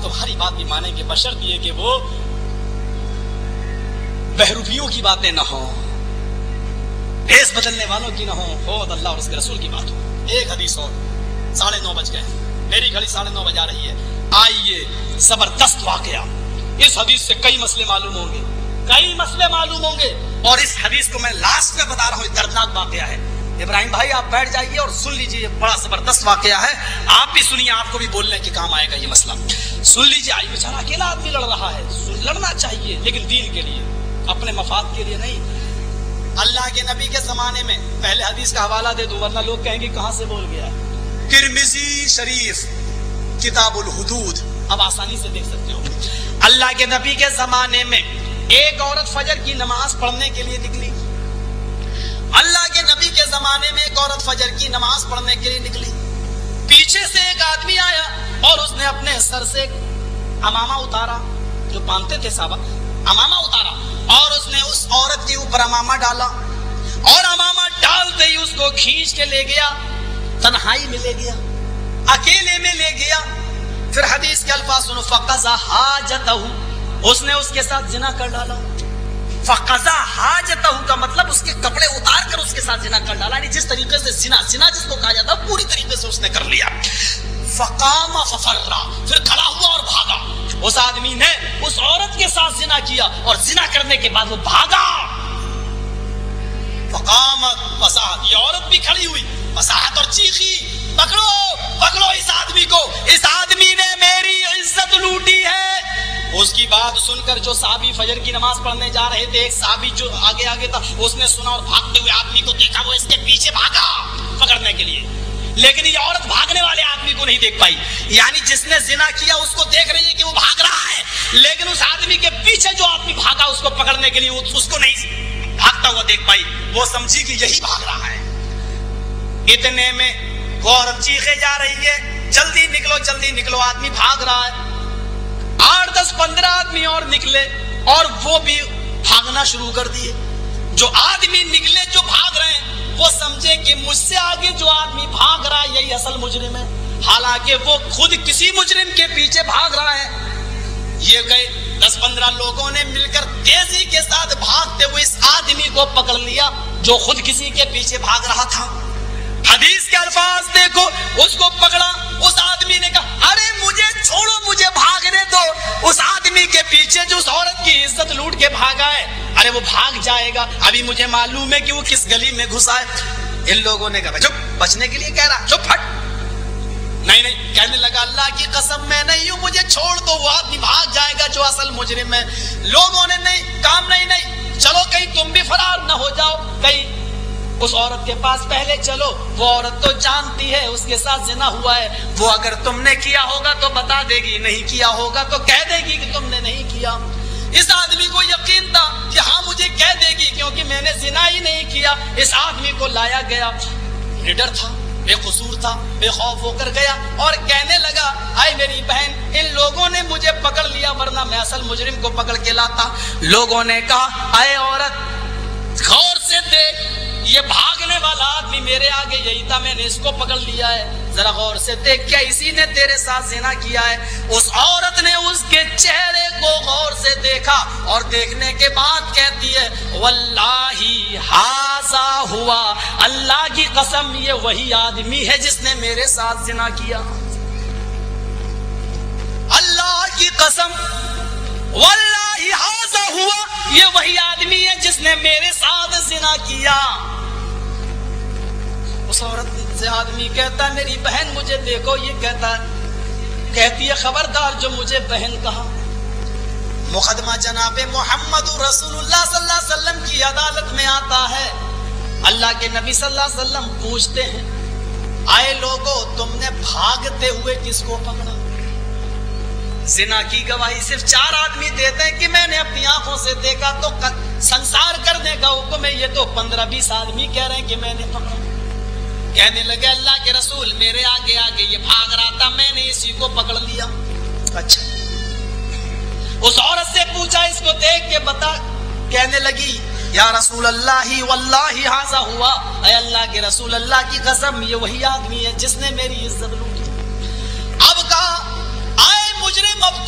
तुम्हारी बात भी मानेंगे, बशर्त ये कि वो बहरूपियों की बातें न हो, भेष बदलने वालों की न हो, खुद अल्लाह और उसके रसूल की बात हो। एक हदीस और, 9:30 बज गए, मेरी घड़ी 9:30 बजा रही है। आइए, जबरदस्त वाकया, इस हदीस से कई मसले मालूम होंगे, कई मसले मालूम होंगे, और इस हदीस को मैं लास्ट में बता रहा हूँ, दर्दनाक वाकया है। इब्राहिम भाई आप बैठ जाइए और सुन लीजिए, बड़ा जबरदस्त वाकया है, आप भी सुनिए, आपको भी बोलने के काम आएगा ये मसला। सुन लीजिए। आई बेचारा अकेला आदमी लड़ रहा है, लड़ना चाहिए लेकिन दीन के लिए, अपने मफाद के लिए नहीं। अल्लाह के नबी के जमाने में, पहले हदीस का हवाला दे दूं वरना लोग कहेंगे कहां से बोल गया। तिरमिजी शरीफ किताबुल हुदूद, अब आसानी से देख सकते हो। अल्लाह के नबी के जमाने में एक औरत फजर की नमाज पढ़ने के लिए निकली। अल्लाह के नबी के जमाने में एक औरत फजर की नमाज पढ़ने के लिए निकली। पीछे से एक आदमी आया और उसने अपने सर से अमामा उतारा, जो बांधते थे साहब, अमामा उतारा, और उसने उस औरत के ऊपर अमामा डाला, और अमामा डालते ही उसको खींच के ले गया, तन्हाई में ले गया, अकेले में ले गया। फिर हदीस के अल्फाज सुनो, फक़ज़ा हाजतहु, उसने उसके साथ जिना कर डाला। फक़ज़ा हाजतहु का मतलब उसके कपड़े उतार कर उसके साथ जिना कर डाला, यानी जिस तरीके से जिना जिसको कहा जाता है पूरी तरीके से उसने कर लिया। फ़क़ाम फ़फ़र्रा, फिर खड़ा हुआ और भागा। उस आदमी ने उस औरत के साथ जिना किया और जिना करने के बाद वो भागा। फ़क़ामत फ़साहत, ये औरत भी खड़ी हुई, फ़साहत और चीखी, पकड़ो पकड़ो इस आदमी को, इस आदमी ने मेरी इज्जत लूटी है। उसकी बात सुनकर जो साहबी फजर की नमाज पढ़ने जा रहे थे, एक साहबी जो आगे आगे था, उसने सुना और भागते हुए आदमी को देखा, वो इसके पीछे भागा पकड़ने के लिए, लेकिन ये औरत भागने वाले आदमी को नहीं देख पाई। यानी जिसने जिना किया उसको देख रही है कि वो भाग रहा है, लेकिन उस आदमी के पीछे जो आदमी भागा उसको पकड़ने के लिए, उसको नहीं भागता हुआ देख पाई। वो समझी कि यही भाग रहा है। इतने में वो औरत चीखे जा रही है, जल्दी निकलो, आदमी भाग रहा है। 8, 10, 15 आदमी और निकले और वो भी भागना शुरू कर दिए। जो आदमी निकले जो भाग रहे हैं, वो समझे कि मुझसे आगे जो आदमी भाग रहा है यही असल मुजरिम है, हालांकि वो खुद किसी मुजरिम के पीछे भाग रहा है। ये गए 10-15 लोगों ने मिलकर तेजी के साथ भागते हुए इस आदमी को पकड़ लिया जो खुद किसी के पीछे भाग रहा था। हदीस के अल्फाज देखो, उसको पकड़ा, उस आदमी ने कहा अरे मुझे छोड़ो, मुझे भागने दो। उस आदमी के पीछे जो उस औरत की इज्जत लूट के भागा है, अरे वो भाग जाएगा, अभी मुझे मालूम है कि वो किस गली में घुसा है। इन लोगों ने कहा चुप, बचने के लिए कह रहा, चुप हट। नहीं, कहने लगा अल्लाह की कसम मैं नहीं हूं, मुझे छोड़ दो, वो आदमी भाग जाएगा जो असल मुजरिम है। लोगों ने नहीं, काम नहीं, चलो कहीं तुम भी फरार न हो जाओ, कहीं उस औरत के पास पहले चलो, वो औरत तो जानती है उसके साथ जिना हुआ है, वो अगर तुमने किया होगा तो बता देगी, नहीं किया होगा तो कह देगी कि तुमने नहीं किया। इस आदमी को यकीन था कि हाँ मुझे कह देगी क्योंकि मैंने जिना ही नहीं किया। इस आदमी को लाया गया, निडर था, बेकसूर था, बेखौफ होकर गया और कहने लगा आए मेरी बहन, इन लोगों ने मुझे पकड़ लिया वरना मैं असल मुजरिम को पकड़ के लाता। लोगों ने कहा आए औरत गौर से देख, ये भागने वाला आदमी मेरे आगे यही था, मैंने इसको पकड़ लिया है, जरा गौर से देख, क्या इसी ने तेरे साथ जिना किया है? उस औरत ने उसके चेहरे को गौर से देखा और देखने के बाद कहती है वल्लाही हाजा हुआ, अल्लाह की कसम ये वही आदमी है जिसने मेरे साथ जिना किया। अल्लाह की कसम वल्लाही हाजा हुआ, ये वही आदमी है जिसने मेरे साथ जिना किया। उस औरत से आदमी कहता है मेरी बहन मुझे देखो, ये कहती है खबरदार जो मुझे बहन कहा। मुकदमा जनाबे मोहम्मद रसूलुल्लाह सल्लल्लाहु अलैहि वसल्लम की अदालत में आता है। अल्लाह के नबी सल्लल्लाहु अलैहि वसल्लम पूछते हैं आए लोगों तुमने भागते हुए किसको पकड़ा? जिना की गवाही सिर्फ 4 आदमी देते हैं कि मैंने अपनी आंखों से देखा, तो संसार करने का हुक्म है, ये तो 15-20 आदमी कह रहे हैं कि मैंने पकड़ा। कहने लगे अल्लाह के रसूल मेरे आगे आगे ये भाग रहा था, मैंने इसी को पकड़ लिया। अच्छा, उस औरत से पूछा इसको देख के बता। कहने लगी या रसूल अल्लाह वल्लाही हाजा हुआ, ऐ अल्लाह के रसूल अल्लाह की कसम ये वही आदमी है जिसने मेरी इज्जत लूटी। अब कहा आए मुजरिम अब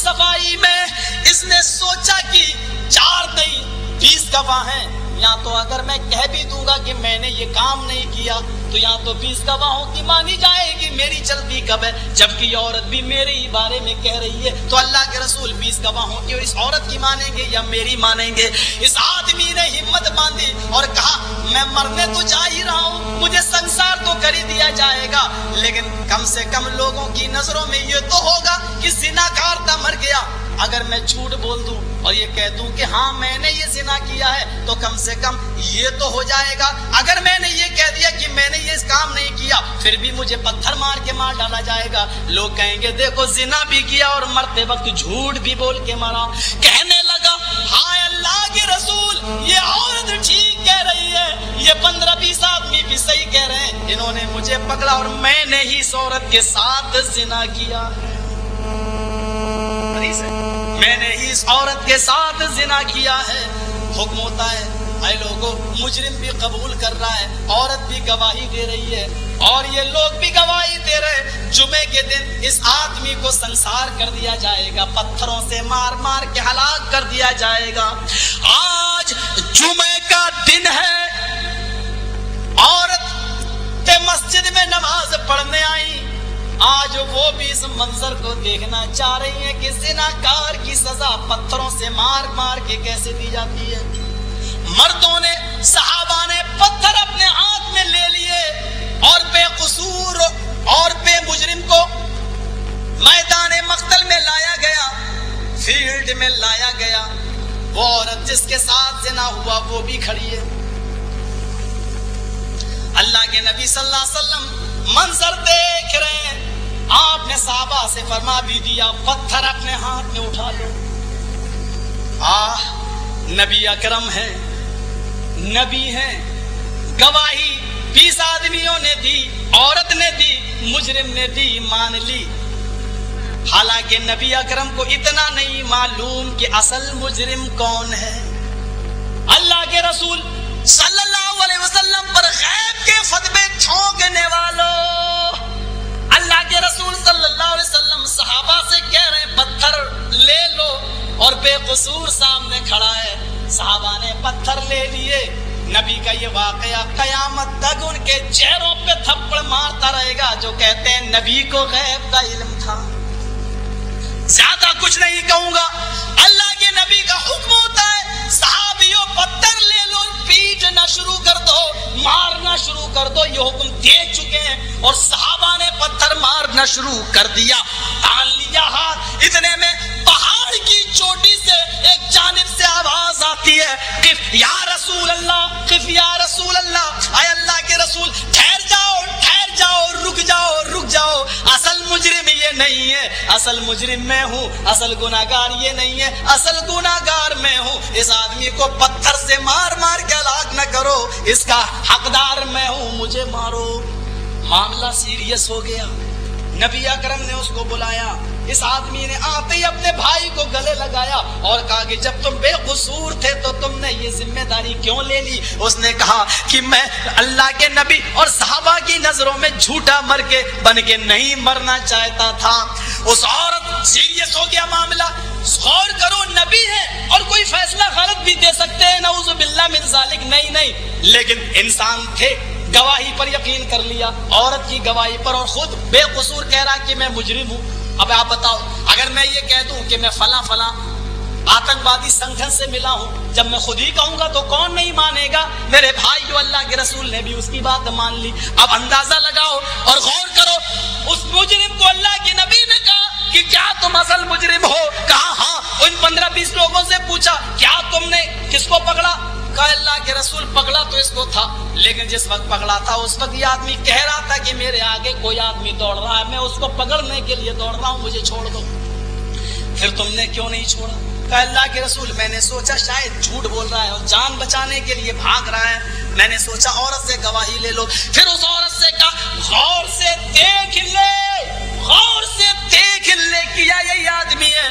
صفائی میں اس نے سوچا کہ 4 نہیں 20 گواہ ہیں، یا تو اگر میں کہہ بھی دوں گا کہ میں نے یہ کام نہیں کیا تو یا تو 20 گواہوں کی مانی جائے گی، میری چلتی کب ہے، جبکہ یہ عورت بھی میرے ہی بارے میں کہہ رہی ہے، تو اللہ کے رسول 20 گواہوں کی اور اس عورت کی مانیں گے یا میری مانیں گے؟ اس آدمی نے ہمت باندھی اور کہا میں مرنے تو جا ہی رہا ہوں، مجھے سنسار تو کر ہی دیا جائے گا، لیکن کم سے کم لوگوں کی نظروں میں یہ تو ہوگا کہ زناکار تھا مر گیا۔ اگر میں جھوٹ بول دوں اور یہ کہہ دوں کہ ہاں میں نے یہ زنا کیا ہے تو کم سے کم یہ تو ہو جائے گا، اگر میں نے یہ کہہ دیا کہ میں نے یہ کام نہیں کیا پھر بھی مجھے پتھر مار کے مار ڈالا جائے گا، لوگ کہیں گے دیکھو زنا بھی کیا اور مرتے وقت جھوٹ بھی بول کے مرا۔ کہنے لگا ہائے اللہ کے رسول، یہ عورت ٹھیک کہہ رہی ہے، یہ 15-20 آدمی بھی صحیح کہہ رہے ہیں، انہوں نے مجھے پکڑا اور میں نے ہی اس عورت کے ساتھ زنا کیا ہے، میں نے ہی اس عورت کے ساتھ زنا کیا ہے۔ حکم ہوتا ہے اے لوگوں، مجرم بھی قبول کر رہا ہے، عورت بھی گواہی دے رہی ہے اور یہ لوگ بھی گواہی دے رہے، جمعے کے دن اس آدمی کو سنسار کر دیا جائے گا، پتھروں سے مار مار کے ہلاک کر دیا جائے گا۔ آج جمعے کا دن ہے، عورت مسجد میں نماز پڑھنے آئی، آج وہ بھی اس منظر کو دیکھنا چاہ رہی ہیں کہ زناکار کی سزا پتھروں سے مار مار کے کیسے دی جاتی ہے۔ مردوں نے، صحابہ نے پتھر اپنے ہاتھ میں لے لیے اور بے قصور اور بے مجرم کو میدان مقتل میں لایا گیا، فیلڈ میں لایا گیا۔ وہ عورت جس کے ساتھ زنا ہوا وہ بھی کھڑی ہے۔ اللہ کے نبی صلی اللہ علیہ وسلم منظر دیکھ رہے ہیں، آپ نے صحابہ سے فرما بھی دیا پتھر اپنے ہاتھ میں اٹھا لو۔ نبی اکرم ہے، نبی ہیں، گواہی 20 آدمیوں نے دی، عورت نے دی، مجرم نے دی، مان لی۔ حالانکہ نبی اکرم کو اتنا نہیں معلوم کہ اصل مجرم کون ہے۔ اللہ کے رسول صلی اللہ علیہ وسلم پر غیب کے فتوے ٹھونکنے والوں، اللہ کے رسول صلی اللہ علیہ وسلم صحابہ سے کہہ رہے ہیں پتھر لے لو اور بے قصور سامنے کھڑا ہے، صحابہ نے پتھر لے لیے۔ نبی کا یہ واقعہ قیامت تک ان کے چہروں پہ تھپڑ مارتا رہے گا جو کہتے ہیں نبی کو غیب کا علم تھا۔ زیادہ کچھ نہیں کہوں گا، اللہ کے نبی کا حکم ہوتا ہے صحابیوں پتھر لے لو، پیٹنا شروع کر دو، مارنا شروع کر دو، یہ حکم دے چکے ہیں اور صحابہ نے پتھر مارنا شروع کر دیا، تان لیا ہاتھ۔ اتنے میں پہاڑ کی چوٹی سے ایک جانب سے آواز آتی ہے قف یا رسول اللہ، قف یا رسول اللہ، اے اللہ کے رسول ٹھہر جاؤ، ٹھہر جاؤ، رک جاؤ، رک جاؤ، اصل مجرم یہ نہیں ہے، اصل مجرم میں ہوں، اصل گناہگار یہ نہیں ہے، اصل گناہگار میں ہوں، اس آدمی کو پتھر سے مار مار کے ہلاک نہ کرو، اس کا حقدار میں ہوں، مجھے مارو۔ معاملہ سیریس ہو گیا، نبی اکرم نے اس کو بلایا، اس آدمی نے آتے ہی اپنے بھائی کو گلے لگایا اور کہا کہ جب تم بے قصور تھے تو تم نے یہ ذمہ داری کیوں لے لی؟ اس نے کہا کہ میں اللہ کے نبی اور صحابہ کی نظروں میں جھوٹا مر کے بن کے نہیں مرنا چاہتا تھا۔ اس عورت سیریس ہو گیا معاملہ، غور کرو نبی ہے اور کوئی فیصلہ غلط بھی دے سکتے ہیں، نعوذ باللہ من ذالک، نہیں، لیکن انسان تھے، گواہی پر یقین کر لیا، عورت کی گواہی پر، اور خود بے قصور کہہ رہا کہ میں مجرم ہوں۔ اب آپ بتاؤ اگر میں یہ کہہ دوں کہ میں فلاں آتنکوادی سنگھن سے ملا ہوں، جب میں خود ہی کہوں گا تو کون نہیں مانے گا؟ میرے بھائی جو اللہ کے رسول نے بھی اس کی بات مان لی۔ اب اندازہ لگاؤ اور غور کرو، اس مجرم کو اللہ کے نبی نے کہا کہ کیا تم اصل مجرم ہو؟ کہا ہاں۔ ان 15-20 لوگوں سے پوچھا کیا تم نے کس کو پکڑا؟ کہا اللہ کے رسول پکڑا تو اس کو تھا، لیکن جس وقت پکڑا تھا اس وقت یہ آدمی کہہ رہا تھا کہ میرے آگے کوئی آدمی دوڑ رہا ہے، میں اس کو پکڑنے کے لیے دوڑ رہا ہوں، مجھے چھوڑ دو۔ پھر تم نے کیوں نہیں چھوڑا؟ کہا اللہ کے رسول میں نے سوچا شاید جھوٹ بول رہا ہے اور جان بچانے کے لیے بھاگ رہا ہے، میں نے سوچا عورت سے گواہی لے لو۔ پھر اس عورت سے کہا غور سے دیکھ لے، غور سے دیکھ لے، کیا یہی آدمی ہے؟